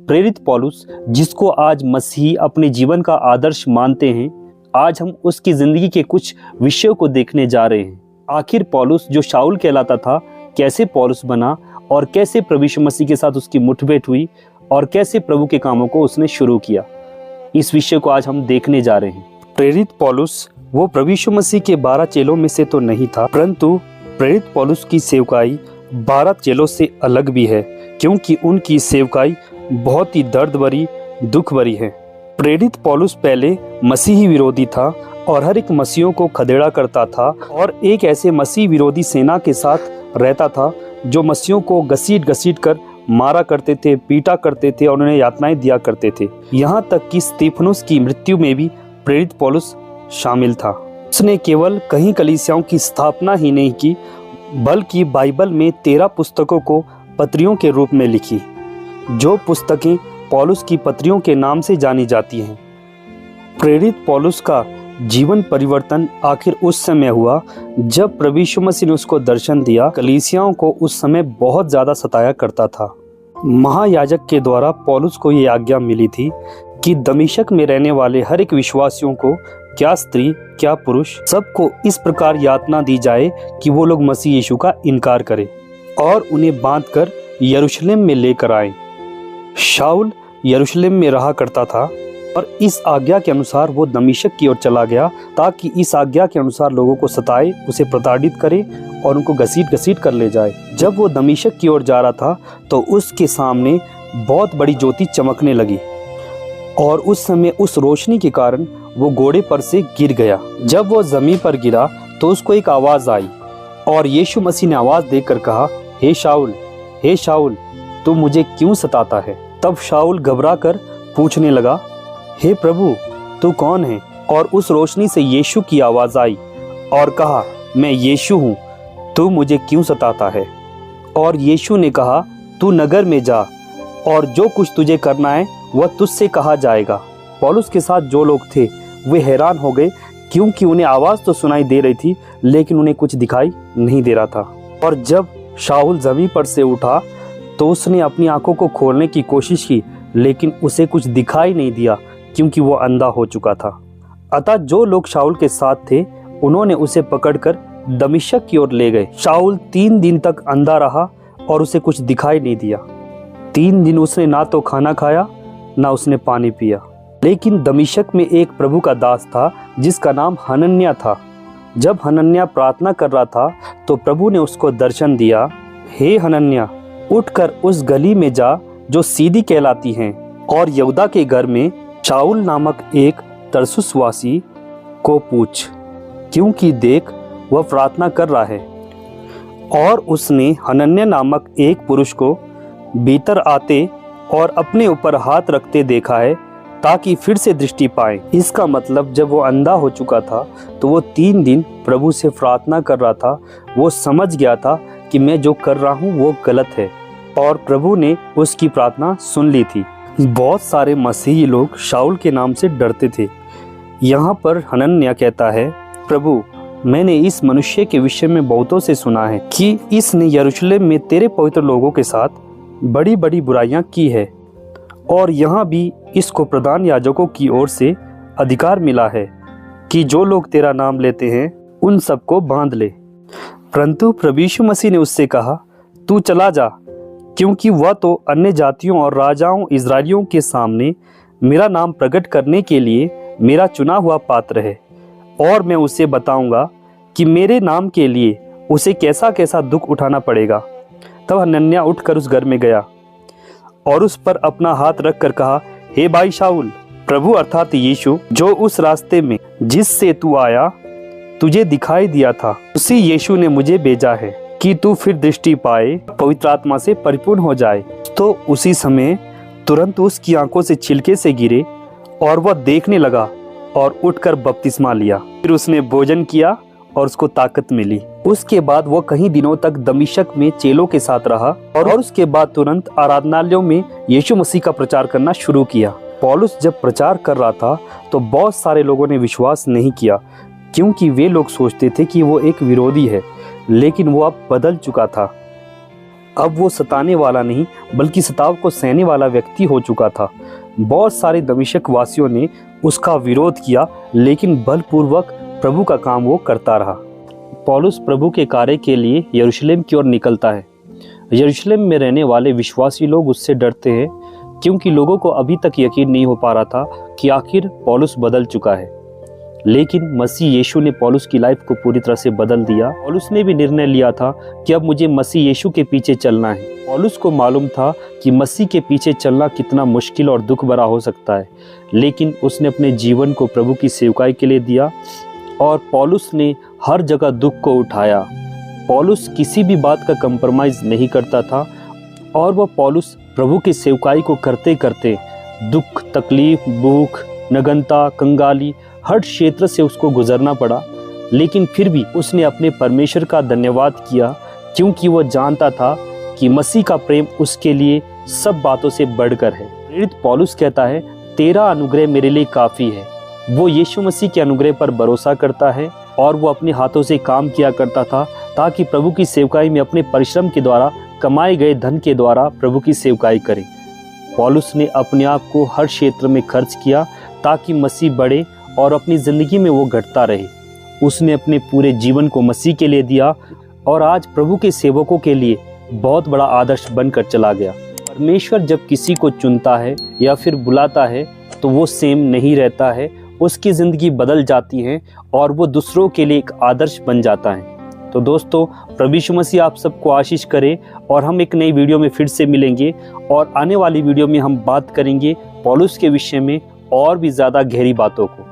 प्रेरित पौलुस, जिसको आज मसीही अपने जीवन का आदर्श मानते हैं, आज हम उसकी जिंदगी के कुछ विषयों को देखने जा रहे हैं। आखिर पौलुस जो शाऊल कहलाता था, कैसे पौलुस बना और कैसे प्रभु यीशु मसीह के साथ उसकी मुठभेड़ हुई और कैसे प्रभु के कामों को उसने शुरू किया, इस विषय को आज हम देखने जा रहे हैं। प्रेरित पौलुस वो प्रभु यीशु मसीह के 12 चेलों में से तो नहीं था, परंतु प्रेरित पौलुस की सेवकाई 12 चेलों से अलग भी है, क्योंकि उनकी सेवकाई बहुत ही दर्द भरी, दुख भरी है। प्रेरित पौलुस पहले मसीही विरोधी था और हर एक मसीहों को खदेड़ा करता था और एक ऐसे मसीह विरोधी सेना के साथ रहता था जो मसीहों को घसीट कर मारा करते थे, पीटा करते थे और उन्हें यातनाएं दिया करते थे। यहाँ तक कि स्तिफनुस की मृत्यु में भी प्रेरित पौलुस शामिल था। उसने केवल कई कलीसियाओं की स्थापना ही नहीं की, बल्कि बाइबल में 13 पुस्तकों को पत्रियों के रूप में लिखी, जो पुस्तकें पौलुस की पत्रियों के नाम से जानी जाती हैं। प्रेरित पौलुस का जीवन परिवर्तन आखिर उस समय हुआ जब प्रभु यीशु मसीह ने उसको दर्शन दिया। कलीसियाओं को उस समय बहुत ज़्यादा सताया करता था। महायाजक के द्वारा पौलुस को ये आज्ञा मिली थी कि दमिश्क में रहने वाले हर एक विश्वासियों को, क्या स्त्री क्या पुरुष, सबको इस प्रकार यातना दी जाए कि वो लोग मसीह यीशु का इनकार करें और उन्हें बांधकर यरूशलेम में लेकर आए। शाऊल यरूशलेम में रहा करता था और इस आज्ञा के अनुसार वो दमिश्क की ओर चला गया, ताकि इस आज्ञा के अनुसार लोगों को सताए, उसे प्रताड़ित करे और उनको घसीट कर ले जाए। जब वो दमिश्क की ओर जा रहा था तो उसके सामने बहुत बड़ी ज्योति चमकने लगी और उस समय उस रोशनी के कारण वो घोड़े पर से गिर गया। जब वो जमीन पर गिरा तो उसको एक आवाज आई और यीशु मसीह ने आवाज देकर कहा, हे शाऊल, तू मुझे क्यों सताता है? तब शाऊल घबरा कर पूछने लगा, हे प्रभु, तू कौन है? और उस रोशनी से यीशु की आवाज आई और कहा, मैं यीशु हूँ, तू मुझे क्यों सताता है? और यीशु ने कहा, तू नगर में जा और जो कुछ तुझे करना है वह तुझसे कहा जाएगा। पौलुस के साथ जो लोग थे वे हैरान हो गए, क्योंकि उन्हें आवाज़ तो सुनाई दे रही थी लेकिन उन्हें कुछ दिखाई नहीं दे रहा था। और जब शाऊल ज़मीन पर से उठा तो उसने अपनी आंखों को खोलने की कोशिश की, लेकिन उसे कुछ दिखाई नहीं दिया क्योंकि वो अंधा हो चुका था। अतः जो लोग शाऊल के साथ थे उन्होंने उसे पकड़कर दमिश्क की ओर ले गए। शाऊल 3 दिन तक अंधा रहा और उसे कुछ दिखाई नहीं दिया। 3 दिन उसने ना तो खाना खाया ना उसने पानी पिया। लेकिन दमिश्क में एक प्रभु का दास था जिसका नाम हनन्याह था। जब हनन्याह प्रार्थना कर रहा था तो प्रभु ने उसको दर्शन दिया, हे हनन्याह, उठकर उस गली में जा जो सीधी कहलाती है और यहूदा के घर में शाऊल नामक एक तरसुसवासी को पूछ, क्योंकि देख वह प्रार्थना कर रहा है। और उसने हनन्याह नामक एक पुरुष को भीतर आते और अपने ऊपर हाथ रखते देखा है ताकि फिर से दृष्टि पाए। इसका मतलब जब वो अंधा हो चुका था तो वो 3 दिन प्रभु से प्रार्थना कर रहा था। वो समझ गया था कि मैं जो कर रहा हूँ वो गलत है और प्रभु ने उसकी प्रार्थना सुन ली थी। बहुत सारे मसीही लोग शाऊल के नाम से डरते थे। यहाँ पर हनन्याह कहता है, प्रभु, मैंने इस मनुष्य के विषय में बहुतों से सुना है कि इसने यरूशलेम में तेरे पवित्र लोगों के साथ बड़ी बड़ी बुराइयां की है और यहाँ भी इसको प्रधान याजकों की ओर से अधिकार मिला है कि जो लोग तेरा नाम लेते हैं उन सबको बांध ले। परंतु प्रभु यीशु मसीह ने उससे कहा, तू चला जा, क्योंकि वह तो अन्य जातियों और राजाओं इजरायलियों के सामने मेरा नाम प्रकट करने के लिए मेरा चुना हुआ पात्र है और मैं उसे बताऊंगा कि मेरे नाम के लिए उसे कैसा कैसा दुख उठाना पड़ेगा। तब हनन्याह उठकर उस घर में गया और उस पर अपना हाथ रखकर कहा, हे भाई शाऊल, प्रभु अर्थात यीशु जो उस रास्ते में जिससे तू आया तुझे दिखाई दिया था, उसी यीशु ने मुझे भेजा है कि तू फिर दृष्टि पाए, पवित्र आत्मा से परिपूर्ण हो जाए। तो उसी समय तुरंत उसकी आंखों से छिलके से गिरे और वह देखने लगा और उठकर बपतिस्मा लिया। फिर उसने भोजन किया और उसको ताकत मिली। उसके बाद वो कई दिनों तक दमिश्क में चेलों के साथ रहा और उसके बाद तुरंत आराधनालयों में यीशु मसीह का प्रचार करना शुरू किया। पौलुस जब प्रचार कर रहा था तो बहुत सारे लोगों ने विश्वास नहीं किया, क्योंकि वे लोग सोचते थे कि वो एक विरोधी है, लेकिन वो अब बदल चुका था। अब वो सताने वाला नहीं बल्कि सताव को सहने वाला व्यक्ति हो चुका था। बहुत सारे दमिश्क वासियों ने उसका विरोध किया, लेकिन बलपूर्वक प्रभु का काम वो करता रहा। पौलुस प्रभु के कार्य के लिए यरूशलेम की ओर निकलता है। यरूशलेम में रहने वाले विश्वासी लोग उससे डरते हैं, क्योंकि लोगों को अभी तक यकीन नहीं हो पा रहा था कि आखिर पौलुस बदल चुका है। लेकिन मसीह यीशु ने पौलुस की लाइफ को पूरी तरह से बदल दिया। पौलुस ने भी निर्णय लिया था कि अब मुझे मसीह यीशु के पीछे चलना है। पौलुस को मालूम था कि मसीह के पीछे चलना कितना मुश्किल और दुख भरा हो सकता है, लेकिन उसने अपने जीवन को प्रभु की सेवकाई के लिए दिया और पौलुस ने हर जगह दुख को उठाया। पौलुस किसी भी बात का कंप्रोमाइज नहीं करता था और वह पौलुस प्रभु की सेवकाई को करते करते दुख, तकलीफ, भूख, नगनता, कंगाली हर क्षेत्र से उसको गुजरना पड़ा, लेकिन फिर भी उसने अपने परमेश्वर का धन्यवाद किया, क्योंकि वह जानता था कि मसीह का प्रेम उसके लिए सब बातों से बढ़कर है। प्रेरित पौलुस कहता है, तेरा अनुग्रह मेरे लिए काफ़ी है। वो यीशु मसीह के अनुग्रह पर भरोसा करता है और वो अपने हाथों से काम किया करता था ताकि प्रभु की सेवकाई में अपने परिश्रम के द्वारा कमाए गए धन के द्वारा प्रभु की सेवकाई करे। पौलुस ने अपने आप को हर क्षेत्र में खर्च किया ताकि मसीह बढ़े और अपनी ज़िंदगी में वो घटता रहे। उसने अपने पूरे जीवन को मसीह के लिए दिया और आज प्रभु के सेवकों के लिए बहुत बड़ा आदर्श बनकर चला गया। परमेश्वर जब किसी को चुनता है या फिर बुलाता है तो वो सेम नहीं रहता है, उसकी ज़िंदगी बदल जाती है और वो दूसरों के लिए एक आदर्श बन जाता है। तो दोस्तों, प्रभु यीशु मसीह आप सबको आशीष करे और हम एक नई वीडियो में फिर से मिलेंगे और आने वाली वीडियो में हम बात करेंगे पौलुस के विषय में और भी ज़्यादा गहरी बातों को।